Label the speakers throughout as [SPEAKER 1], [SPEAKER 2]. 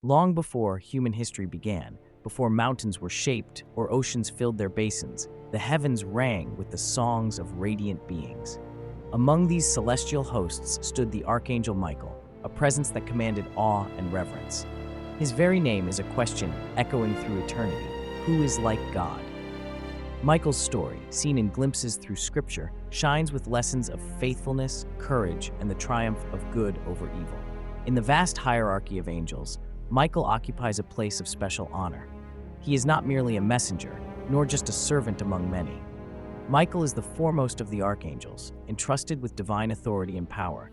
[SPEAKER 1] Long before human history began, before mountains were shaped or oceans filled their basins, the heavens rang with the songs of radiant beings. Among these celestial hosts stood the Archangel Michael, a presence that commanded awe and reverence. His very name is a question echoing through eternity: who is like God? Michael's story, seen in glimpses through Scripture, shines with lessons of faithfulness, courage, and the triumph of good over evil. In the vast hierarchy of angels, Michael occupies a place of special honor. He is not merely a messenger, nor just a servant among many. Michael is the foremost of the archangels, entrusted with divine authority and power.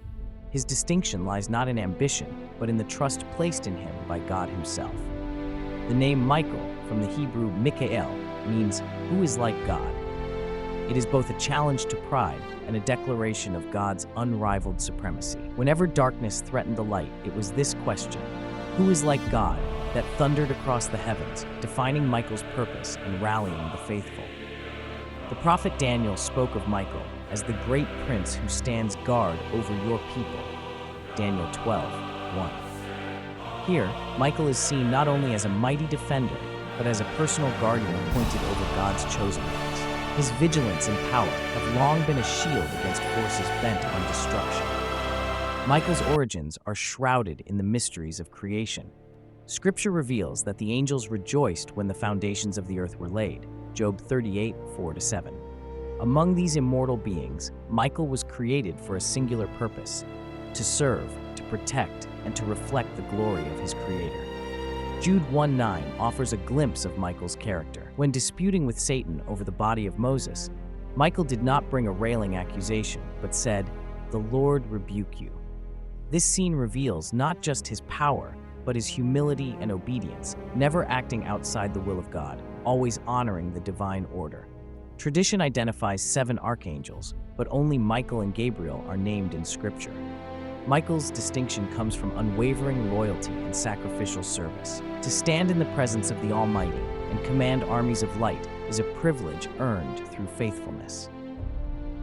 [SPEAKER 1] His distinction lies not in ambition, but in the trust placed in him by God himself. The name Michael, from the Hebrew Mikael, means "who is like God." It is both a challenge to pride and a declaration of God's unrivaled supremacy. Whenever darkness threatened the light, it was this question: who is like God, that thundered across the heavens, defining Michael's purpose and rallying the faithful. The prophet Daniel spoke of Michael as the great prince who stands guard over your people. Daniel 12:1. Here, Michael is seen not only as a mighty defender, but as a personal guardian appointed over God's chosen ones. His vigilance and power have long been a shield against forces bent on destruction. Michael's origins are shrouded in the mysteries of creation. Scripture reveals that the angels rejoiced when the foundations of the earth were laid, Job 38:4-7. Among these immortal beings, Michael was created for a singular purpose: to serve, to protect, and to reflect the glory of his Creator. Jude 1:9 offers a glimpse of Michael's character. When disputing with Satan over the body of Moses, Michael did not bring a railing accusation, but said, "The Lord rebuke you." This scene reveals not just his power, but his humility and obedience, never acting outside the will of God, always honoring the divine order. Tradition identifies 7 archangels, but only Michael and Gabriel are named in Scripture. Michael's distinction comes from unwavering loyalty and sacrificial service. To stand in the presence of the Almighty and command armies of light is a privilege earned through faithfulness.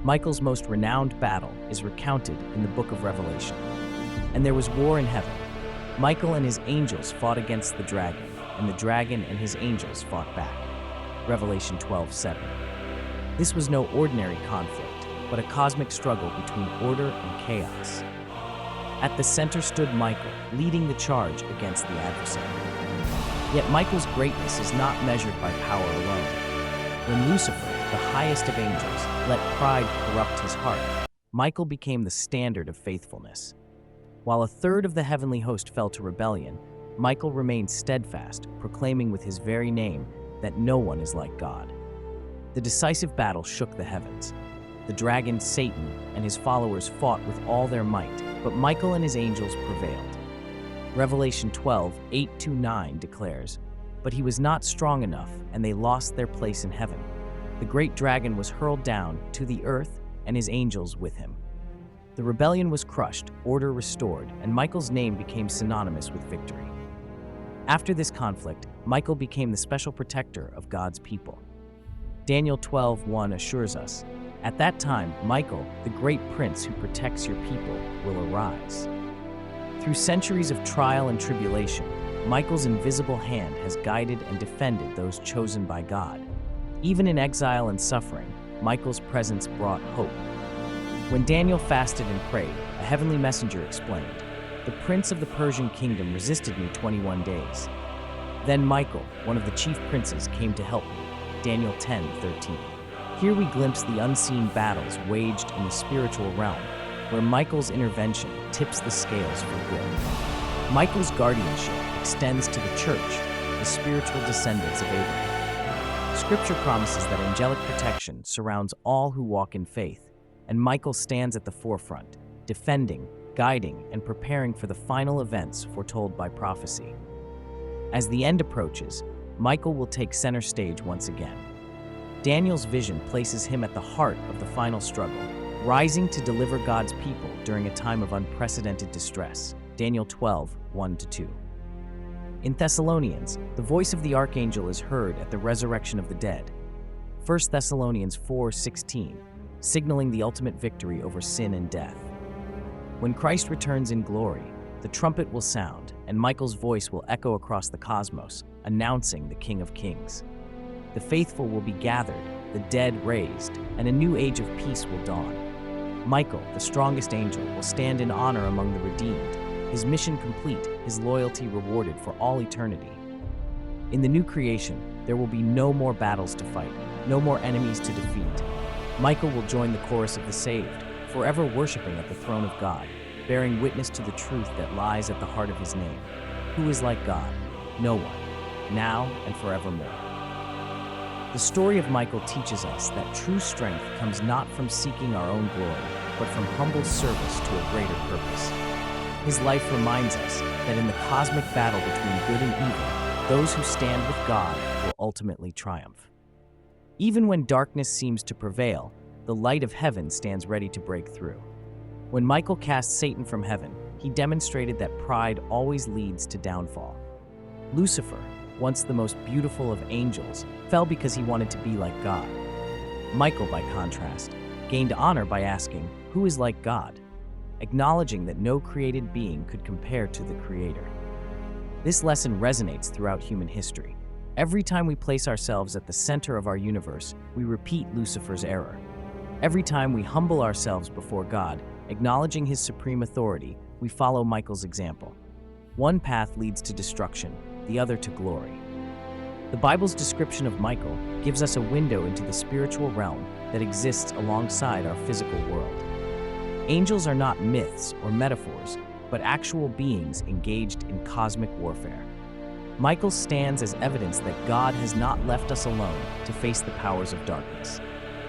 [SPEAKER 1] Michael's most renowned battle is recounted in the book of Revelation. And there was war in heaven. Michael and his angels fought against the dragon, and the dragon and his angels fought back. Revelation 12:7. This was no ordinary conflict, but a cosmic struggle between order and chaos. At the center stood Michael, leading the charge against the adversary. Yet Michael's greatness is not measured by power alone. When Lucifer, the highest of angels, let pride corrupt his heart, Michael became the standard of faithfulness. While a third of the heavenly host fell to rebellion, Michael remained steadfast, proclaiming with his very name that no one is like God. The decisive battle shook the heavens. The dragon Satan and his followers fought with all their might, but Michael and his angels prevailed. Revelation 12:8-9 declares, "But he was not strong enough, and they lost their place in heaven. The great dragon was hurled down to the earth, and his angels with him." The rebellion was crushed, order restored, and Michael's name became synonymous with victory. After this conflict, Michael became the special protector of God's people. Daniel 12:1 assures us, "At that time, Michael, the great prince who protects your people, will arise." Through centuries of trial and tribulation, Michael's invisible hand has guided and defended those chosen by God. Even in exile and suffering, Michael's presence brought hope. When Daniel fasted and prayed, a heavenly messenger explained, "The prince of the Persian kingdom resisted me 21 days. Then Michael, one of the chief princes, came to help me." Daniel 10:13. Here we glimpse the unseen battles waged in the spiritual realm, where Michael's intervention tips the scales for good. Michael's guardianship extends to the church, the spiritual descendants of Abraham. Scripture promises that angelic protection surrounds all who walk in faith, and Michael stands at the forefront, defending, guiding, and preparing for the final events foretold by prophecy. As the end approaches, Michael will take center stage once again. Daniel's vision places him at the heart of the final struggle, rising to deliver God's people during a time of unprecedented distress. Daniel 12:1-2. In Thessalonians, the voice of the archangel is heard at the resurrection of the dead. 1 Thessalonians 4:16, signaling the ultimate victory over sin and death. When Christ returns in glory, the trumpet will sound, and Michael's voice will echo across the cosmos, announcing the King of Kings. The faithful will be gathered, the dead raised, and a new age of peace will dawn. Michael, the strongest angel, will stand in honor among the redeemed, his mission complete, his loyalty rewarded for all eternity. In the new creation, there will be no more battles to fight, no more enemies to defeat. Michael will join the chorus of the saved, forever worshiping at the throne of God, bearing witness to the truth that lies at the heart of his name. Who is like God? No one, now and forevermore. The story of Michael teaches us that true strength comes not from seeking our own glory, but from humble service to a greater purpose. His life reminds us that in the cosmic battle between good and evil, those who stand with God will ultimately triumph. Even when darkness seems to prevail, the light of heaven stands ready to break through. When Michael cast Satan from heaven, he demonstrated that pride always leads to downfall. Lucifer, once the most beautiful of angels, fell because he wanted to be like God. Michael, by contrast, gained honor by asking, "Who is like God?" acknowledging that no created being could compare to the Creator. This lesson resonates throughout human history. Every time we place ourselves at the center of our universe, we repeat Lucifer's error. Every time we humble ourselves before God, acknowledging His supreme authority, we follow Michael's example. One path leads to destruction, the other to glory. The Bible's description of Michael gives us a window into the spiritual realm that exists alongside our physical world. Angels are not myths or metaphors, but actual beings engaged in cosmic warfare. Michael stands as evidence that God has not left us alone to face the powers of darkness.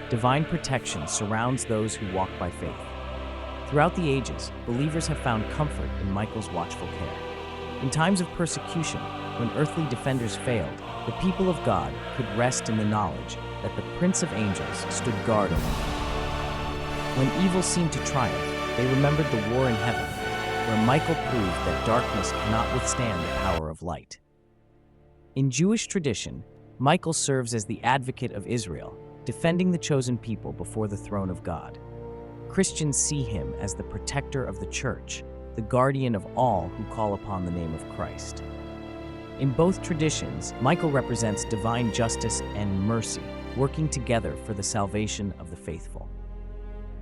[SPEAKER 1] Divine protection surrounds those who walk by faith. Throughout the ages, believers have found comfort in Michael's watchful care. In times of persecution, when earthly defenders failed, the people of God could rest in the knowledge that the Prince of Angels stood guard over them. When evil seemed to triumph, they remembered the war in heaven, where Michael proved that darkness cannot withstand the power of light. In Jewish tradition, Michael serves as the advocate of Israel, defending the chosen people before the throne of God. Christians see him as the protector of the church, the guardian of all who call upon the name of Christ. In both traditions, Michael represents divine justice and mercy, working together for the salvation of the faithful.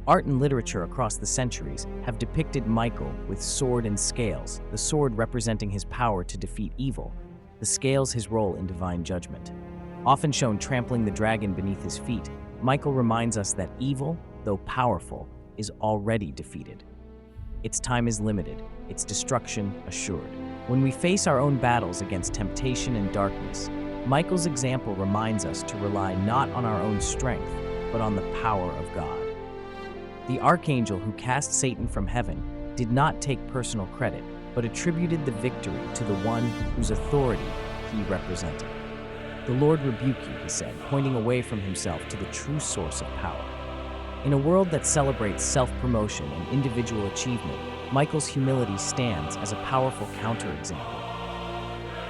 [SPEAKER 1] Art and literature across the centuries have depicted Michael with sword and scales, the sword representing his power to defeat evil, the scales his role in divine judgment. Often shown trampling the dragon beneath his feet, Michael reminds us that evil, though powerful, is already defeated. Its time is limited, its destruction assured. When we face our own battles against temptation and darkness, Michael's example reminds us to rely not on our own strength, but on the power of God. The archangel who cast Satan from heaven did not take personal credit, but attributed the victory to the one whose authority he represented. "The Lord rebuke you," he said, pointing away from himself to the true source of power. In a world that celebrates self-promotion and individual achievement, Michael's humility stands as a powerful counterexample.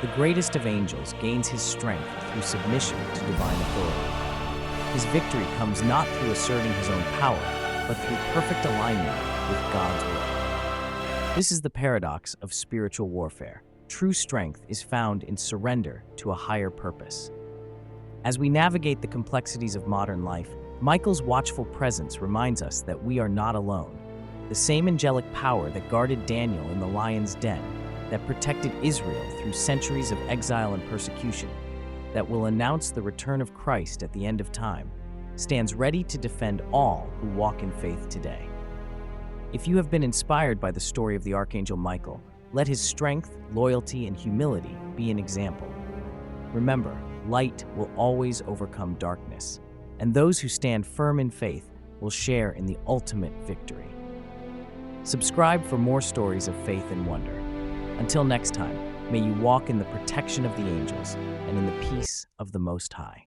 [SPEAKER 1] The greatest of angels gains his strength through submission to divine authority. His victory comes not through asserting his own power, but through perfect alignment with God's will. This is the paradox of spiritual warfare. True strength is found in surrender to a higher purpose. As we navigate the complexities of modern life, Michael's watchful presence reminds us that we are not alone. The same angelic power that guarded Daniel in the lion's den, that protected Israel through centuries of exile and persecution, that will announce the return of Christ at the end of time, stands ready to defend all who walk in faith today. If you have been inspired by the story of the Archangel Michael, let his strength, loyalty, and humility be an example. Remember, light will always overcome darkness, and those who stand firm in faith will share in the ultimate victory. Subscribe for more stories of faith and wonder. Until next time, may you walk in the protection of the angels and in the peace of the Most High.